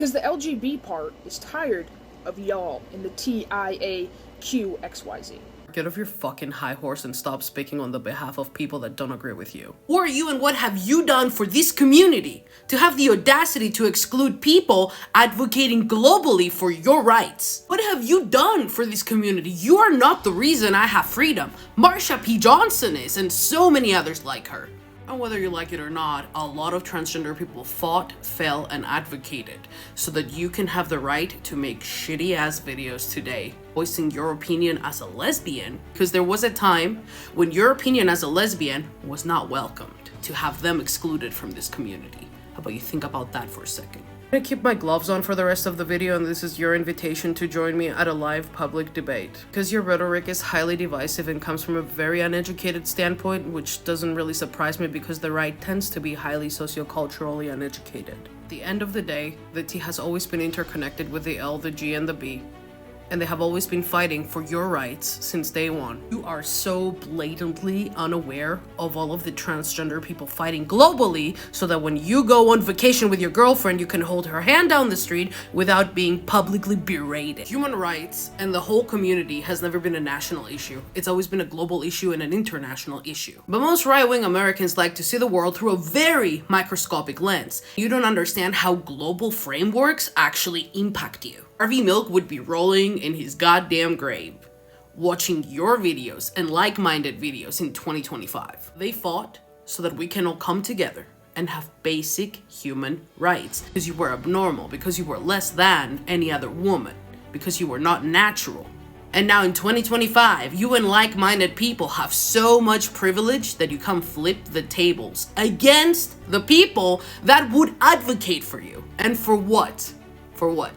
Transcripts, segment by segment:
Because the LGB part is tired of y'all in the TIAQXYZ. Get off your fucking high horse and stop speaking on the behalf of people that don't agree with you. Who are you and what have you done for this community to have the audacity to exclude people advocating globally for your rights? What have you done for this community? You are not the reason I have freedom. Marsha P. Johnson is, and so many others like her. And whether you like it or not, a lot of transgender people fought, fell, and advocated so that you can have the right to make shitty ass videos today, voicing your opinion as a lesbian, because there was a time when your opinion as a lesbian was not welcomed, to have them excluded from this community. How about you think about that for a second? I'm gonna keep my gloves on for the rest of the video, and this is your invitation to join me at a live public debate. Because your rhetoric is highly divisive and comes from a very uneducated standpoint, which doesn't really surprise me because the right tends to be highly socioculturally uneducated. At the end of the day, the T has always been interconnected with the L, the G, and the B. And they have always been fighting for your rights since day one. You are so blatantly unaware of all of the transgender people fighting globally so that when you go on vacation with your girlfriend, you can hold her hand down the street without being publicly berated. Human rights and the whole community has never been a national issue. It's always been a global issue and an international issue. But most right-wing Americans like to see the world through a very microscopic lens. You don't understand how global frameworks actually impact you. Harvey Milk would be rolling in his goddamn grave, watching your videos and like-minded videos in 2025. They fought so that we can all come together and have basic human rights. Because you were abnormal, because you were less than any other woman, because you were not natural. And now in 2025, you and like-minded people have so much privilege that you come flip the tables against the people that would advocate for you. And for what? For what?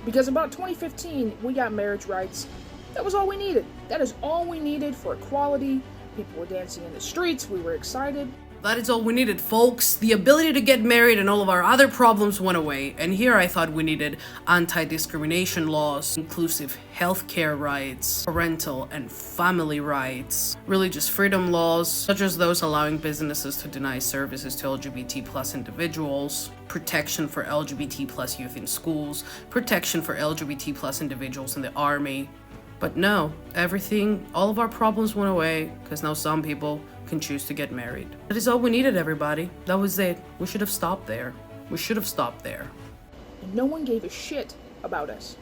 Because about 2015, we got marriage rights. That was all we needed. That is all we needed for equality. People were dancing in the streets. We were excited. That is all we needed, folks. The ability to get married and all of our other problems went away. And here I thought we needed anti-discrimination laws, inclusive healthcare rights, parental and family rights, religious freedom laws, such as those allowing businesses to deny services to LGBT plus individuals, protection for LGBT plus youth in schools, protection for LGBT plus individuals in the army. But no, all of our problems went away because now some people can choose to get married. That is all we needed, everybody. That was it. We should have stopped there. We should have stopped there. And no one gave a shit about us.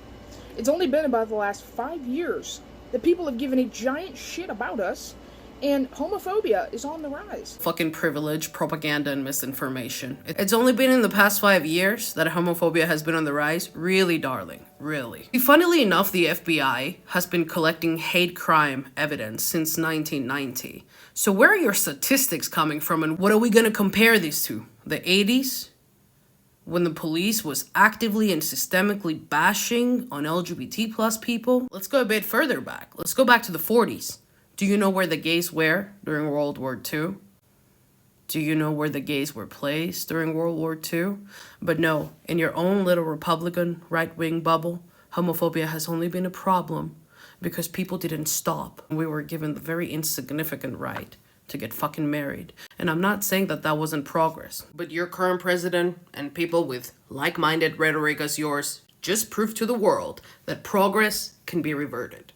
It's only been about the last 5 years that people have given a giant shit about us, and homophobia is on the rise. Fucking privilege, propaganda, and misinformation. It's only been in the past 5 years that homophobia has been on the rise. Really, darling. Really. Funnily enough, the FBI has been collecting hate crime evidence since 1990. So where are your statistics coming from, and what are we gonna compare these to? The 80s? When the police was actively and systemically bashing on LGBT plus people? Let's go a bit further back. Let's go back to the 40s. Do you know where the gays were during World War II? Do you know where the gays were placed during World War II? But no, in your own little Republican right-wing bubble, homophobia has only been a problem because people didn't stop. We were given the very insignificant right to get fucking married. And I'm not saying that wasn't progress. But your current president and people with like-minded rhetoric as yours just proved to the world that progress can be reverted.